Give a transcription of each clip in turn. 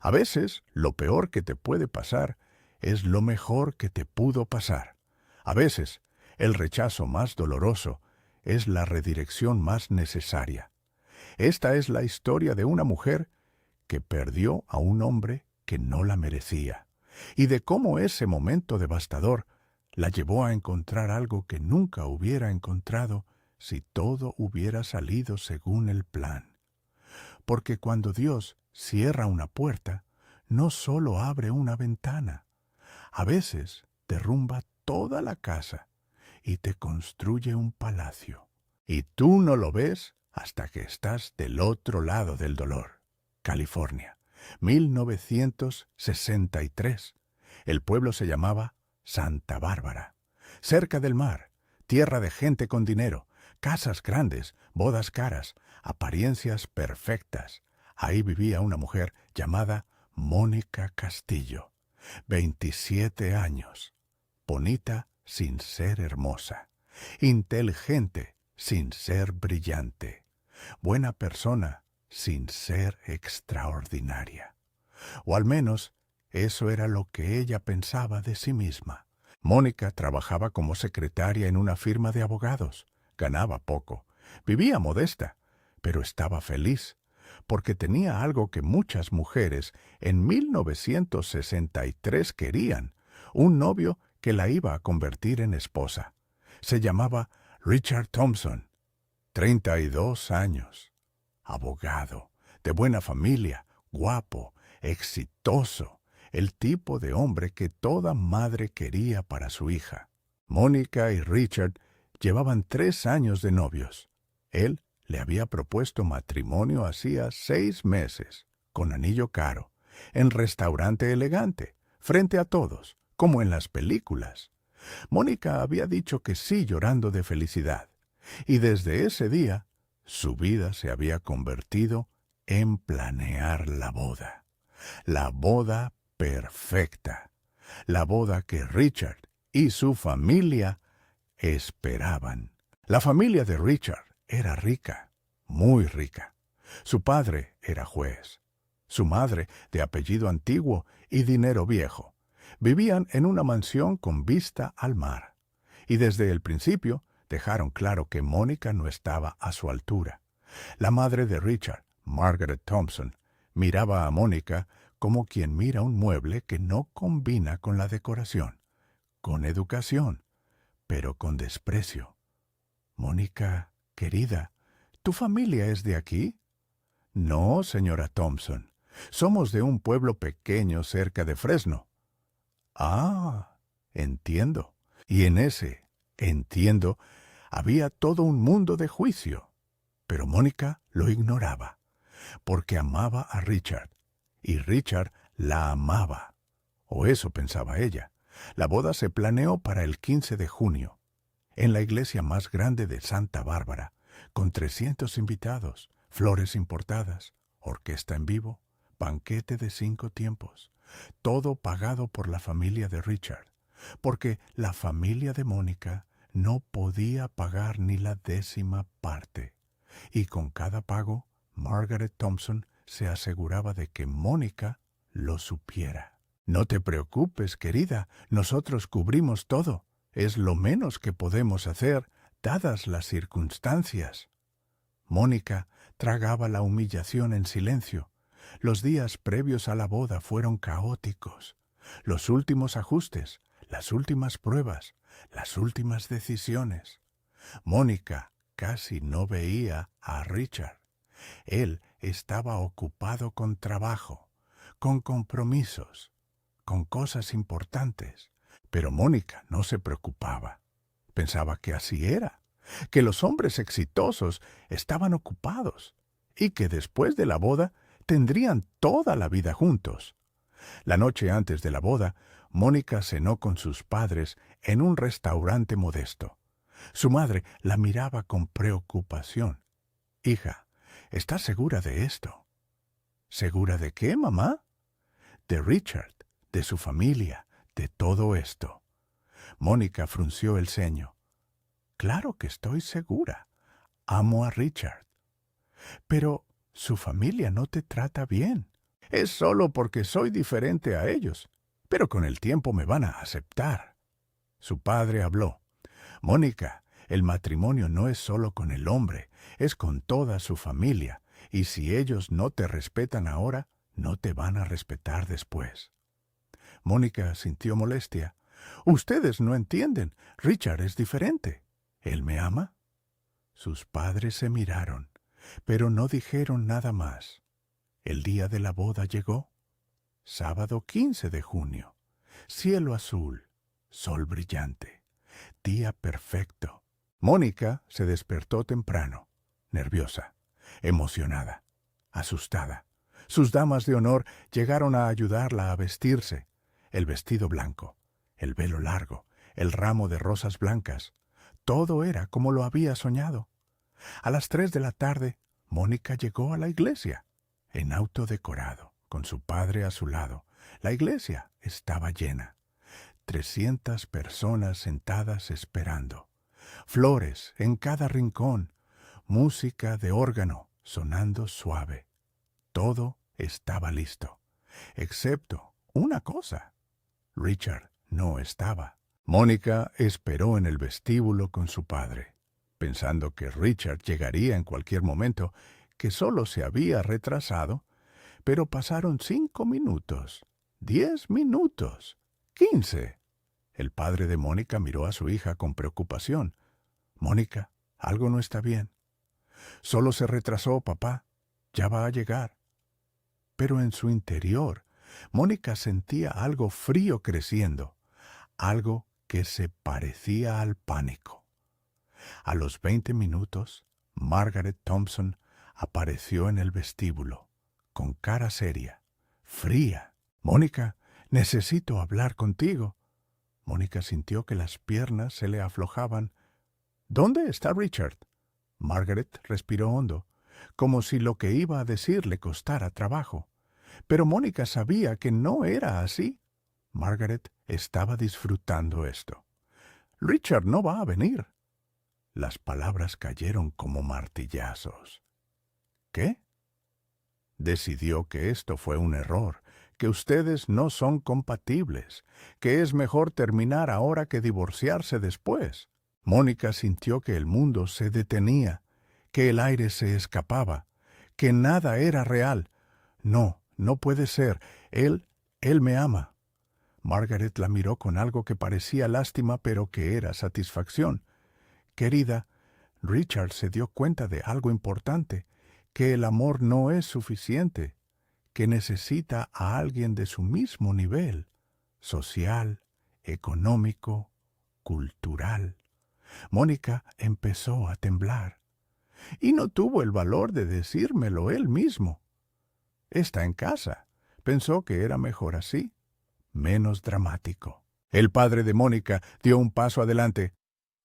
A veces, lo peor que te puede pasar es lo mejor que te pudo pasar. A veces, el rechazo más doloroso es la redirección más necesaria. Esta es la historia de una mujer que perdió a un hombre que no la merecía, y de cómo ese momento devastador la llevó a encontrar algo que nunca hubiera encontrado si todo hubiera salido según el plan. Porque cuando Dios cierra una puerta, no solo abre una ventana, a veces derrumba toda la casa y te construye un palacio. Y tú no lo ves hasta que estás del otro lado del dolor. California, 1963. El pueblo se llamaba Santa Bárbara. Cerca del mar, tierra de gente con dinero, casas grandes, bodas caras, apariencias perfectas. Ahí vivía una mujer llamada Mónica Castillo, 27 años, bonita sin ser hermosa, inteligente sin ser brillante, buena persona sin ser extraordinaria. O al menos eso era lo que ella pensaba de sí misma. Mónica trabajaba como secretaria en una firma de abogados. Ganaba poco, vivía modesta, pero estaba feliz, porque tenía algo que muchas mujeres en 1963 querían, un novio que la iba a convertir en esposa. Se llamaba Richard Thompson, 32 años, abogado, de buena familia, guapo, exitoso, el tipo de hombre que toda madre quería para su hija. Mónica y Richard llevaban 3 años de novios. Él le había propuesto matrimonio hacía 6 meses, con anillo caro, en restaurante elegante, frente a todos, como en las películas. Mónica había dicho que sí llorando de felicidad, y desde ese día su vida se había convertido en planear la boda perfecta, la boda que Richard y su familia esperaban. La familia de Richard era rica, muy rica. Su padre era juez, su madre de apellido antiguo y dinero viejo. Vivían en una mansión con vista al mar, y desde el principio dejaron claro que Mónica no estaba a su altura. La madre de Richard, Margaret Thompson, miraba a Mónica como quien mira un mueble que no combina con la decoración, con educación, pero con desprecio. Mónica, querida, ¿tu familia es de aquí? No, señora Thompson. Somos de un pueblo pequeño cerca de Fresno. Ah, entiendo. Y en ese, entiendo, había todo un mundo de juicio. Pero Mónica lo ignoraba, porque amaba a Richard, y Richard la amaba. O eso pensaba ella. La boda se planeó para el 15 de junio, en la iglesia más grande de Santa Bárbara, con 300 invitados, flores importadas, orquesta en vivo, banquete de 5 tiempos, todo pagado por la familia de Richard, porque la familia de Mónica no podía pagar ni la 10ª parte, y con cada pago, Margaret Thompson se aseguraba de que Mónica lo supiera. No te preocupes, querida, nosotros cubrimos todo. Es lo menos que podemos hacer, dadas las circunstancias. Mónica tragaba la humillación en silencio. Los días previos a la boda fueron caóticos. Los últimos ajustes, las últimas pruebas, las últimas decisiones. Mónica casi no veía a Richard. Él estaba ocupado con trabajo, con compromisos, con cosas importantes. Pero Mónica no se preocupaba. Pensaba que así era, que los hombres exitosos estaban ocupados y que después de la boda tendrían toda la vida juntos. La noche antes de la boda, Mónica cenó con sus padres en un restaurante modesto. Su madre la miraba con preocupación. «Hija, ¿estás segura de esto?» «¿Segura de qué, mamá?» «De Richard, de su familia, de todo esto». Mónica frunció el ceño. «Claro que estoy segura. Amo a Richard». «Pero su familia no te trata bien. Es solo porque soy diferente a ellos, pero con el tiempo me van a aceptar. Su padre habló. Mónica, el matrimonio no es solo con el hombre, es con toda su familia, y si ellos no te respetan ahora, no te van a respetar después. Mónica sintió molestia. Ustedes no entienden. Richard es diferente. ¿Él me ama? Sus padres se miraron, pero no dijeron nada más. El día de la boda llegó. Sábado 15 de junio. Cielo azul, sol brillante, día perfecto. Mónica se despertó temprano, nerviosa, emocionada, asustada. Sus damas de honor llegaron a ayudarla a vestirse. El vestido blanco, el velo largo, el ramo de rosas blancas. Todo era como lo había soñado. A las 3 de la tarde, Mónica llegó a la iglesia, en auto decorado, con su padre a su lado. La iglesia estaba llena. 300 personas sentadas esperando. Flores en cada rincón. Música de órgano sonando suave. Todo estaba listo, excepto una cosa. Richard no estaba. Mónica esperó en el vestíbulo con su padre, pensando que Richard llegaría en cualquier momento, que solo se había retrasado, pero pasaron 5 minutos, 10 minutos, 15. El padre de Mónica miró a su hija con preocupación. Mónica, algo no está bien. Solo se retrasó, papá. Ya va a llegar. Pero en su interior, Mónica sentía algo frío creciendo, algo que se parecía al pánico. A los 20 minutos, Margaret Thompson apareció en el vestíbulo, con cara seria, fría. Mónica, necesito hablar contigo. Mónica sintió que las piernas se le aflojaban. ¿Dónde está Richard? Margaret respiró hondo, como si lo que iba a decir le costara trabajo. Pero Mónica sabía que no era así. Margaret estaba disfrutando esto. Richard no va a venir. Las palabras cayeron como martillazos. ¿Qué? Decidió que esto fue un error, que ustedes no son compatibles, que es mejor terminar ahora que divorciarse después. Mónica sintió que el mundo se detenía, que el aire se escapaba, que nada era real. No, no puede ser. Él me ama. Margaret la miró con algo que parecía lástima, pero que era satisfacción. Querida, Richard se dio cuenta de algo importante, que el amor no es suficiente, que necesita a alguien de su mismo nivel, social, económico, cultural. Mónica empezó a temblar, y no tuvo el valor de decírmelo él mismo. Está en casa. Pensó que era mejor así, menos dramático. El padre de Mónica dio un paso adelante.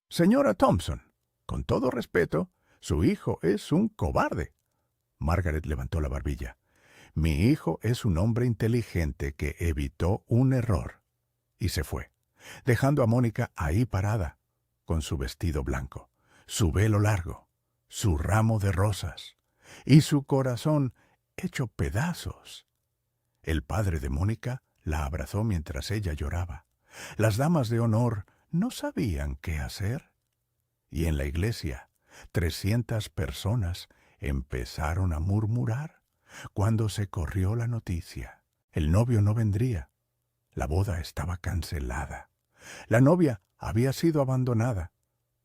Señora Thompson, con todo respeto, su hijo es un cobarde. Margaret levantó la barbilla. Mi hijo es un hombre inteligente que evitó un error. Y se fue, dejando a Mónica ahí parada, con su vestido blanco, su velo largo, su ramo de rosas, y su corazón hecho pedazos. El padre de Mónica la abrazó mientras ella lloraba. Las damas de honor no sabían qué hacer. Y en la iglesia, 300 personas empezaron a murmurar cuando se corrió la noticia. El novio no vendría. La boda estaba cancelada. La novia había sido abandonada.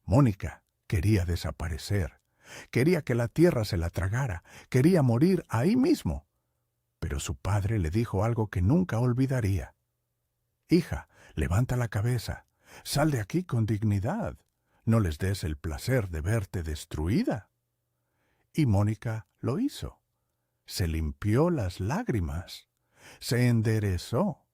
Mónica quería desaparecer. Quería que la tierra se la tragara. Quería morir ahí mismo. Pero su padre le dijo algo que nunca olvidaría. Hija, levanta la cabeza. Sal de aquí con dignidad. No les des el placer de verte destruida. Y Mónica lo hizo. Se limpió las lágrimas, se enderezó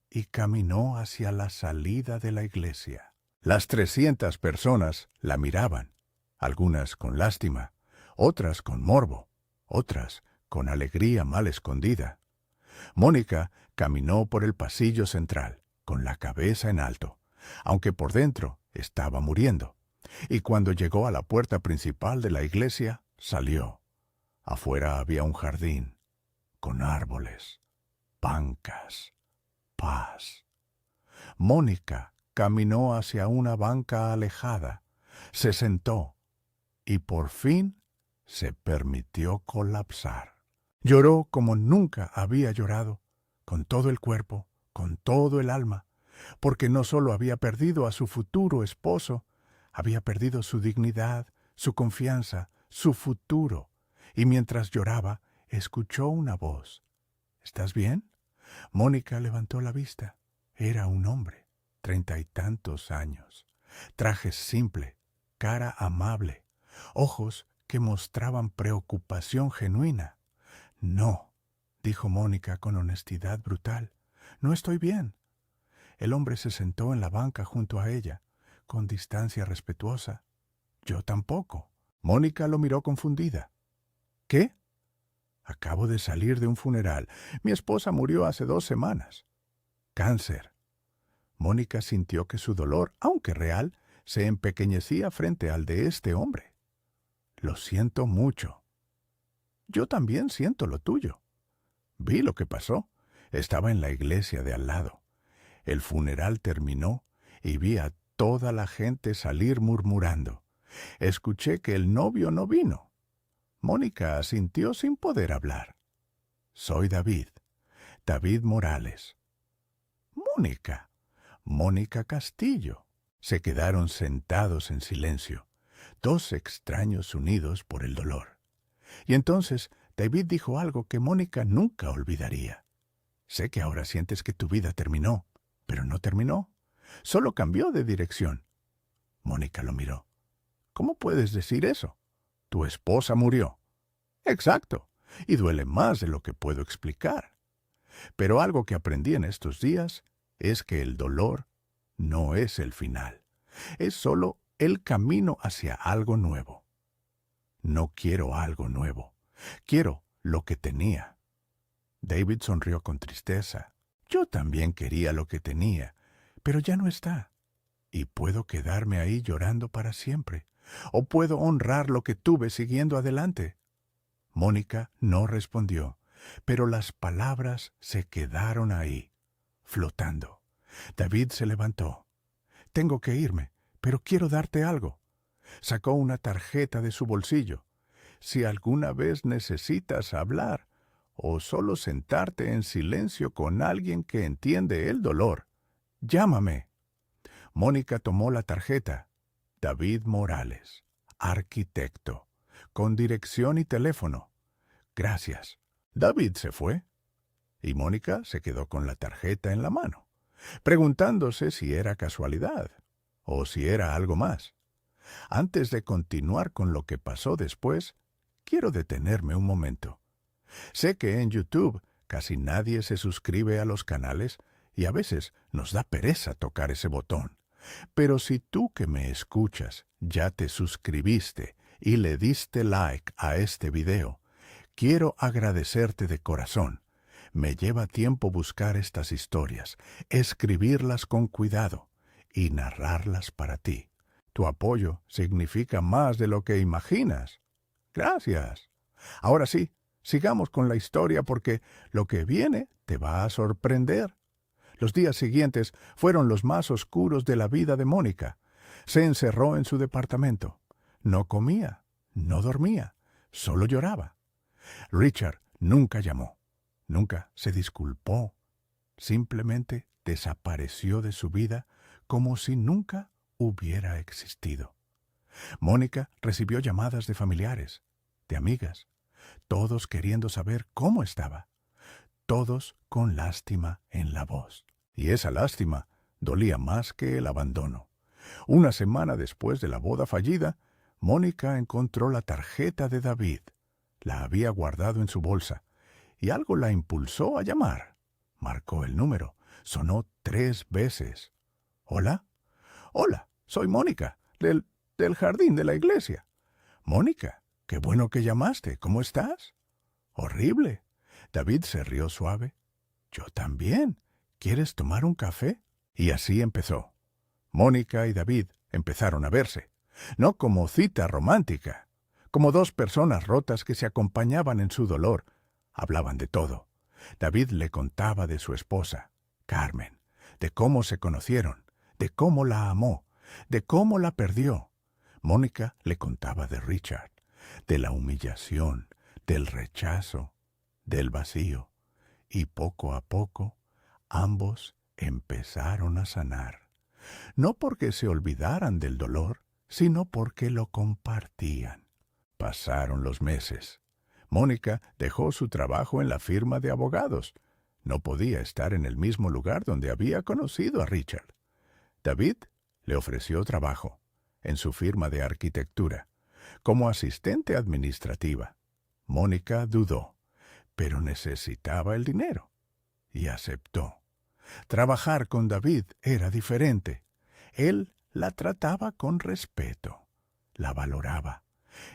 y caminó hacia la salida de la iglesia. Las 300 personas la miraban, algunas con lástima, otras con morbo, otras con alegría mal escondida. Mónica caminó por el pasillo central, con la cabeza en alto, aunque por dentro estaba muriendo, y cuando llegó a la puerta principal de la iglesia, salió. Afuera había un jardín, con árboles, bancas, paz. Mónica caminó hacia una banca alejada, se sentó y por fin se permitió colapsar. Lloró como nunca había llorado, con todo el cuerpo, con todo el alma, porque no solo había perdido a su futuro esposo, había perdido su dignidad, su confianza, su futuro. Y mientras lloraba, escuchó una voz. ¿Estás bien? Mónica levantó la vista. Era un hombre, 30 y tantos años. Traje simple, cara amable, ojos que mostraban preocupación genuina. No, dijo Mónica con honestidad brutal. No estoy bien. El hombre se sentó en la banca junto a ella, con distancia respetuosa. Yo tampoco. Mónica lo miró confundida. ¿Qué? Acabo de salir de un funeral. Mi esposa murió hace 2 semanas. Cáncer. Mónica sintió que su dolor, aunque real, se empequeñecía frente al de este hombre. Lo siento mucho. Yo también siento lo tuyo. Vi lo que pasó. Estaba en la iglesia de al lado. El funeral terminó y vi a toda la gente salir murmurando. Escuché que el novio no vino. Mónica asintió sin poder hablar. Soy David, David Morales. Mónica, Mónica Castillo. Se quedaron sentados en silencio, 2 extraños unidos por el dolor. Y entonces David dijo algo que Mónica nunca olvidaría. Sé que ahora sientes que tu vida terminó, pero no terminó. Solo cambió de dirección. Mónica lo miró. ¿Cómo puedes decir eso? Tu esposa murió. Exacto, y duele más de lo que puedo explicar. Pero algo que aprendí en estos días es que el dolor no es el final. Es solo el camino hacia algo nuevo. No quiero algo nuevo. Quiero lo que tenía. David sonrió con tristeza. Yo también quería lo que tenía, pero ya no está. Y puedo quedarme ahí llorando para siempre. O puedo honrar lo que tuve siguiendo adelante. Mónica no respondió, pero las palabras se quedaron ahí, flotando. David se levantó. Tengo que irme, pero quiero darte algo. Sacó una tarjeta de su bolsillo. Si alguna vez necesitas hablar o solo sentarte en silencio con alguien que entiende el dolor, llámame. Mónica tomó la tarjeta. David Morales, arquitecto, con dirección y teléfono. Gracias. David se fue y Mónica se quedó con la tarjeta en la mano, preguntándose si era casualidad o si era algo más. Antes de continuar con lo que pasó después, quiero detenerme un momento. Sé que en YouTube casi nadie se suscribe a los canales y a veces nos da pereza tocar ese botón. Pero si tú que me escuchas ya te suscribiste y le diste like a este video, quiero agradecerte de corazón. Me lleva tiempo buscar estas historias, escribirlas con cuidado y narrarlas para ti. Tu apoyo significa más de lo que imaginas. Gracias. Ahora sí, sigamos con la historia porque lo que viene te va a sorprender. Los días siguientes fueron los más oscuros de la vida de Mónica. Se encerró en su departamento. No comía, no dormía, solo lloraba. Richard nunca llamó, nunca se disculpó. Simplemente desapareció de su vida como si nunca hubiera existido. Mónica recibió llamadas de familiares, de amigas, todos queriendo saber cómo estaba, todos con lástima en la voz. Y esa lástima dolía más que el abandono. Una semana después de la boda fallida, Mónica encontró la tarjeta de David. La había guardado en su bolsa, y algo la impulsó a llamar. Marcó el número. Sonó 3 veces. ¿Hola? Hola, soy Mónica, del jardín de la iglesia. Mónica, qué bueno que llamaste. ¿Cómo estás? Horrible. David se rió suave. Yo también. ¿Quieres tomar un café? Y así empezó. Mónica y David empezaron a verse. No como cita romántica, como 2 personas rotas que se acompañaban en su dolor, Hablaban de todo. David le contaba de su esposa, Carmen, de cómo se conocieron, de cómo la amó, de cómo la perdió. Mónica le contaba de Richard, de la humillación, del rechazo, del vacío. Y poco a poco, ambos empezaron a sanar. No porque se olvidaran del dolor, sino porque lo compartían. Pasaron los meses. Mónica dejó su trabajo en la firma de abogados. No podía estar en el mismo lugar donde había conocido a Richard. David le ofreció trabajo en su firma de arquitectura, como asistente administrativa. Mónica dudó, pero necesitaba el dinero, y aceptó. Trabajar con David era diferente. Él la trataba con respeto, la valoraba,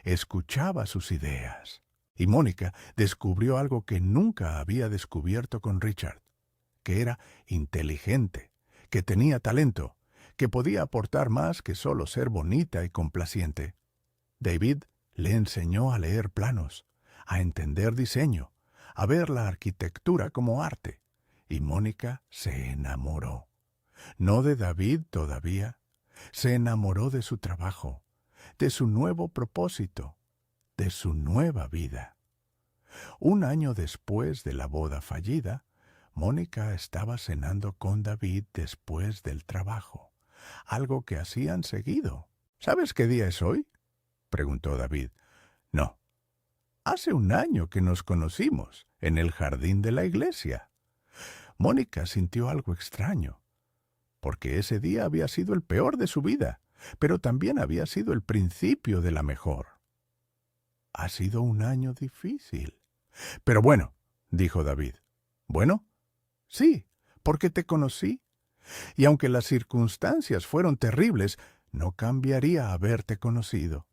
escuchaba sus ideas. Y Mónica descubrió algo que nunca había descubierto con Richard, que era inteligente, que tenía talento, que podía aportar más que solo ser bonita y complaciente. David le enseñó a leer planos, a entender diseño, a ver la arquitectura como arte, y Mónica se enamoró. No de David todavía, se enamoró de su trabajo, de su nuevo propósito, de su nueva vida. Un año después de la boda fallida, Mónica estaba cenando con David después del trabajo, algo que hacían seguido. ¿Sabes qué día es hoy?, preguntó David. No. Hace un año que nos conocimos, en el jardín de la iglesia. Mónica sintió algo extraño, porque ese día había sido el peor de su vida, pero también había sido el principio de la mejor. Ha sido un año difícil. Pero bueno, dijo David. ¿Bueno? Sí, porque te conocí. Y aunque las circunstancias fueron terribles, no cambiaría haberte conocido.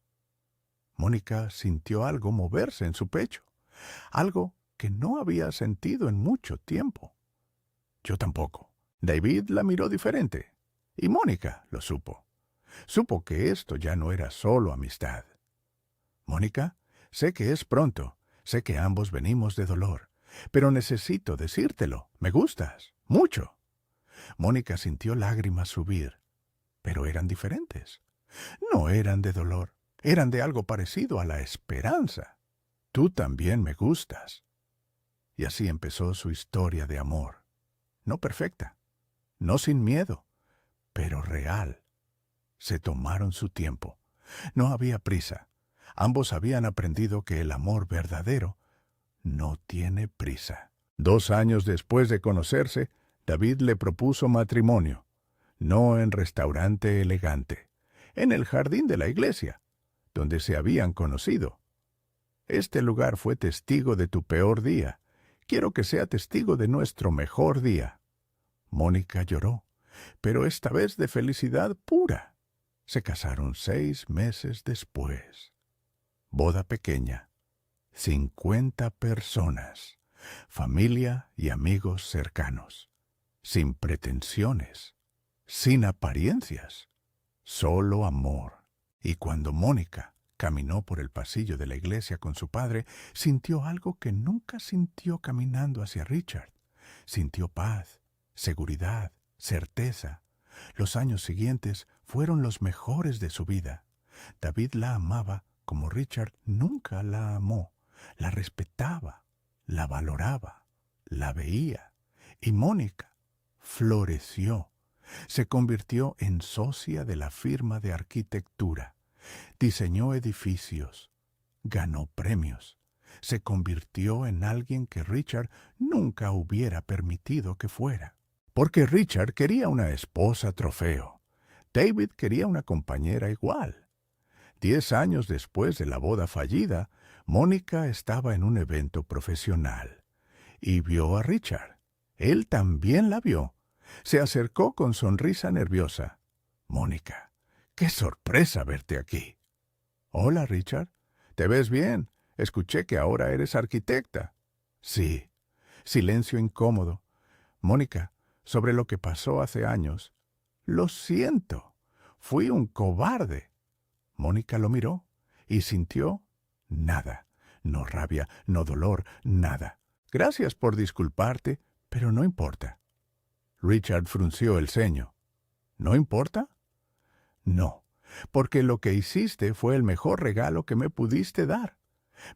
Mónica sintió algo moverse en su pecho, algo que no había sentido en mucho tiempo. Yo tampoco. David la miró diferente, y Mónica lo supo. Supo que esto ya no era solo amistad. Mónica, sé que es pronto, sé que ambos venimos de dolor, pero necesito decírtelo. Me gustas, mucho. Mónica sintió lágrimas subir, pero eran diferentes. No eran de dolor, eran de algo parecido a la esperanza. Tú también me gustas. Y así empezó su historia de amor. No perfecta, no sin miedo, pero real. Se tomaron su tiempo. No había prisa. Ambos habían aprendido que el amor verdadero no tiene prisa. 2 años después de conocerse, David le propuso matrimonio, no en restaurante elegante, en el jardín de la iglesia, donde se habían conocido. Este lugar fue testigo de tu peor día. Quiero que sea testigo de nuestro mejor día. Mónica lloró, pero esta vez de felicidad pura. Se casaron 6 meses después. Boda pequeña. 50 personas, familia y amigos cercanos, sin pretensiones, sin apariencias, solo amor. Y cuando Mónica caminó por el pasillo de la iglesia con su padre, sintió algo que nunca sintió caminando hacia Richard. Sintió paz, seguridad, certeza. Los años siguientes fueron los mejores de su vida. David la amaba como Richard nunca la amó. La respetaba, la valoraba, la veía. Y Mónica floreció. Se convirtió en socia de la firma de arquitectura. Diseñó edificios. Ganó premios. Se convirtió en alguien que Richard nunca hubiera permitido que fuera. Porque Richard quería una esposa trofeo. David quería una compañera igual. 10 años después de la boda fallida, Mónica estaba en un evento profesional y vio a Richard. Él también la vio. Se acercó con sonrisa nerviosa. Mónica, qué sorpresa verte aquí. Hola, Richard. ¿Te ves bien? Escuché que ahora eres arquitecta. Sí. Silencio incómodo. Mónica, sobre lo que pasó hace años. Lo siento. Fui un cobarde. Mónica lo miró y sintió nada. no rabia, no dolor, nada. Gracias por disculparte, pero no importa. Richard frunció el ceño. ¿No importa? No, porque lo que hiciste fue el mejor regalo que me pudiste dar.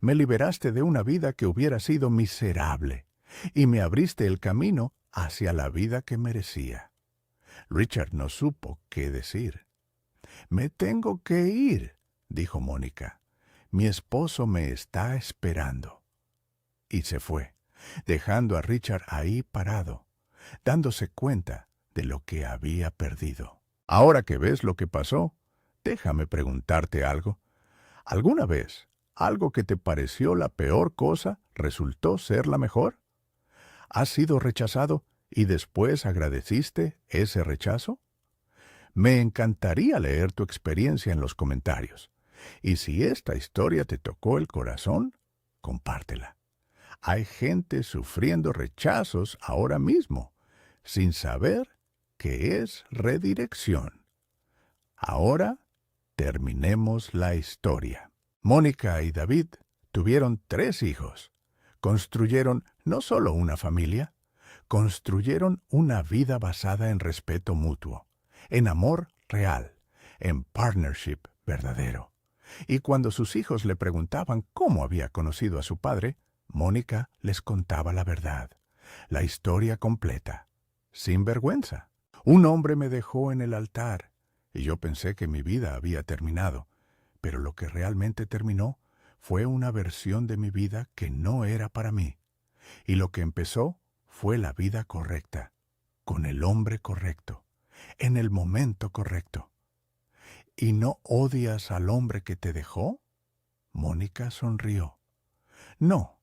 Me liberaste de una vida que hubiera sido miserable y me abriste el camino hacia la vida que merecía. Richard no supo qué decir. «Me tengo que ir», dijo Mónica. «Mi esposo me está esperando». Y se fue, dejando a Richard ahí parado, dándose cuenta de lo que había perdido. Ahora que ves lo que pasó, déjame preguntarte algo. ¿Alguna vez algo que te pareció la peor cosa resultó ser la mejor? ¿Has sido rechazado y después agradeciste ese rechazo? Me encantaría leer tu experiencia en los comentarios. Y si esta historia te tocó el corazón, compártela. Hay gente sufriendo rechazos ahora mismo, sin saber qué es redirección. Ahora terminemos la historia. Mónica y David tuvieron 3 hijos. Construyeron no solo una familia, construyeron una vida basada en respeto mutuo, en amor real, en partnership verdadero. Y cuando sus hijos le preguntaban cómo había conocido a su padre, Mónica les contaba la verdad, la historia completa, sin vergüenza. Un hombre me dejó en el altar y yo pensé que mi vida había terminado, pero lo que realmente terminó fue una versión de mi vida que no era para mí. Y lo que empezó fue la vida correcta, con el hombre correcto, en el momento correcto. ¿Y no odias al hombre que te dejó? Mónica sonrió. No,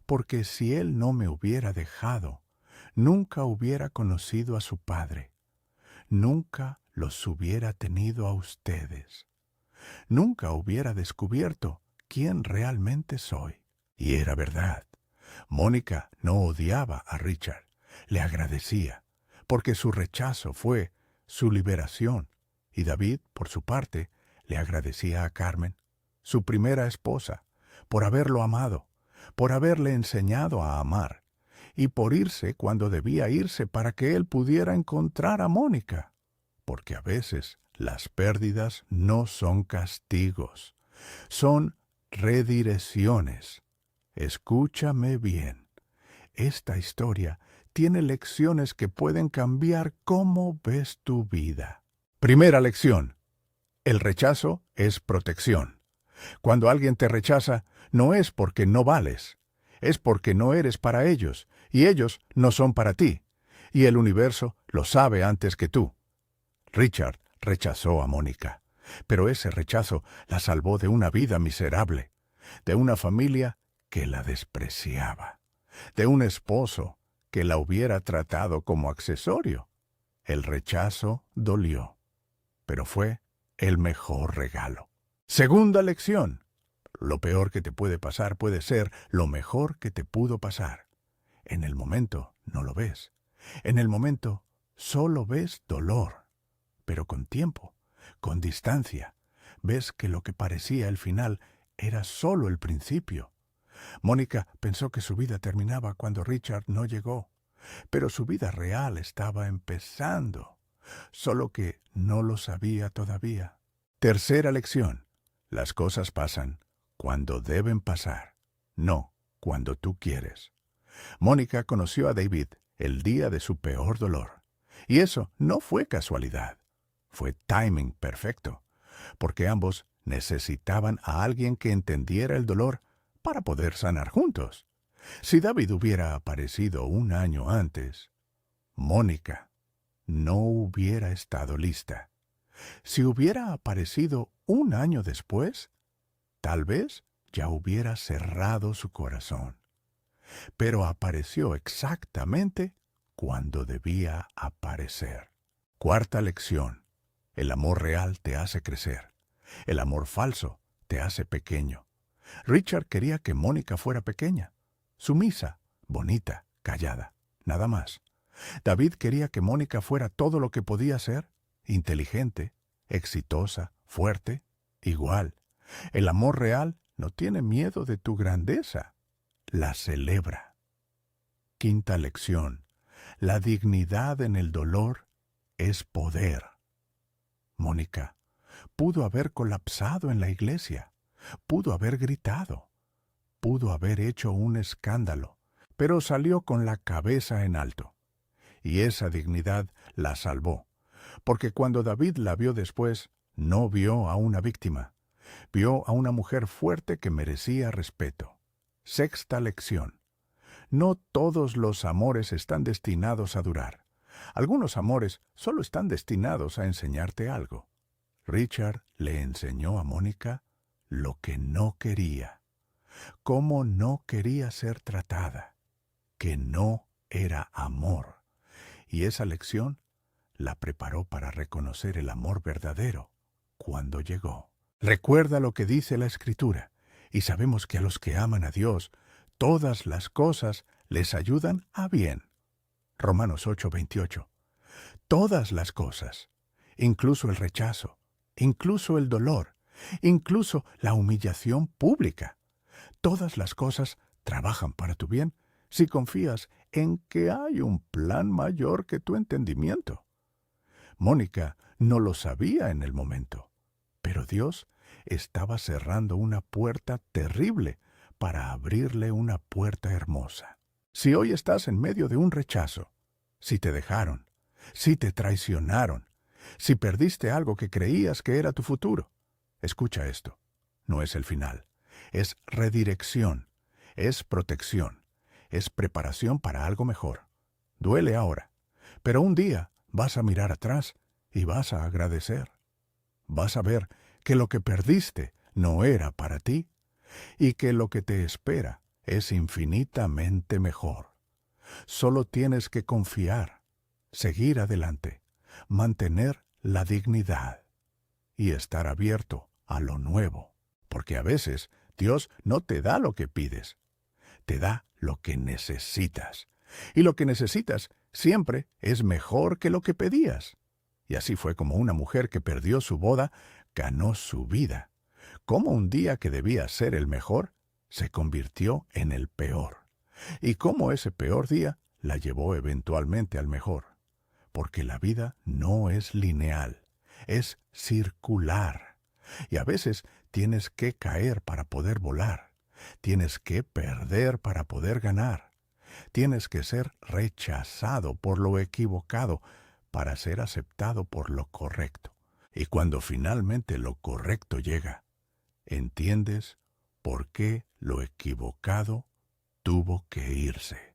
porque si él no me hubiera dejado, nunca hubiera conocido a su padre. Nunca los hubiera tenido a ustedes. Nunca hubiera descubierto quién realmente soy. Y era verdad. Mónica no odiaba a Richard, le agradecía, porque su rechazo fue su liberación. Y David, por su parte, le agradecía a Carmen, su primera esposa, por haberlo amado, por haberle enseñado a amar, y por irse cuando debía irse para que él pudiera encontrar a Mónica. Porque a veces las pérdidas no son castigos, son redirecciones. Escúchame bien. Esta historia tiene lecciones que pueden cambiar cómo ves tu vida. Primera lección. El rechazo es protección. Cuando alguien te rechaza, no es porque no vales, es porque no eres para ellos, y ellos no son para ti, y el universo lo sabe antes que tú. Richard rechazó a Mónica, pero ese rechazo la salvó de una vida miserable, de una familia que la despreciaba, de un esposo que la hubiera tratado como accesorio. El rechazo dolió, pero fue el mejor regalo. Segunda lección. Lo peor que te puede pasar puede ser lo mejor que te pudo pasar. En el momento no lo ves. En el momento solo ves dolor. Pero con tiempo, con distancia, ves que lo que parecía el final era solo el principio. Mónica pensó que su vida terminaba cuando Richard no llegó, pero su vida real estaba empezando, solo que no lo sabía todavía. Tercera lección. Las cosas pasan cuando deben pasar, no cuando tú quieres. Mónica conoció a David el día de su peor dolor, y eso no fue casualidad. Fue timing perfecto, porque ambos necesitaban a alguien que entendiera el dolor para poder sanar juntos. Si David hubiera aparecido un año antes, Mónica no hubiera estado lista. Si hubiera aparecido un año después, tal vez ya hubiera cerrado su corazón. Pero apareció exactamente cuando debía aparecer. Cuarta lección. El amor real te hace crecer. El amor falso te hace pequeño. Richard quería que Mónica fuera pequeña, sumisa, bonita, callada, nada más. David quería que Mónica fuera todo lo que podía ser, inteligente, exitosa, fuerte, igual. El amor real no tiene miedo de tu grandeza, la celebra. Quinta lección: la dignidad en el dolor es poder. Mónica pudo haber colapsado en la iglesia, pudo haber gritado, pudo haber hecho un escándalo, pero salió con la cabeza en alto. Y esa dignidad la salvó, porque cuando David la vio después, no vio a una víctima, vio a una mujer fuerte que merecía respeto. Sexta lección: no todos los amores están destinados a durar. Algunos amores solo están destinados a enseñarte algo. Richard le enseñó a Mónica lo que no quería, cómo no quería ser tratada, que no era amor. Y esa lección la preparó para reconocer el amor verdadero cuando llegó. Recuerda lo que dice la Escritura, y sabemos que a los que aman a Dios, todas las cosas les ayudan a bien. Romanos 8:28. Todas las cosas, incluso el rechazo, incluso el dolor, incluso la humillación pública. Todas las cosas trabajan para tu bien si confías en que hay un plan mayor que tu entendimiento. Mónica no lo sabía en el momento, pero Dios estaba cerrando una puerta terrible para abrirle una puerta hermosa. Si hoy estás en medio de un rechazo, si te dejaron, si te traicionaron, si perdiste algo que creías que era tu futuro, escucha esto. No es el final, es redirección, es protección, es preparación para algo mejor. Duele ahora, pero un día vas a mirar atrás y vas a agradecer. Vas a ver que lo que perdiste no era para ti y que lo que te espera es infinitamente mejor. Solo tienes que confiar, seguir adelante, mantener la dignidad y estar abierto a lo nuevo, porque a veces Dios no te da lo que pides, te da lo que necesitas. Y lo que necesitas siempre es mejor que lo que pedías. Y así fue como una mujer que perdió su boda ganó su vida. Como un día que debía ser el mejor se convirtió en el peor. Y cómo ese peor día la llevó eventualmente al mejor. Porque la vida no es lineal, es circular. Y a veces tienes que caer para poder volar. Tienes que perder para poder ganar. Tienes que ser rechazado por lo equivocado para ser aceptado por lo correcto. Y cuando finalmente lo correcto llega, entiendes por qué lo equivocado tuvo que irse.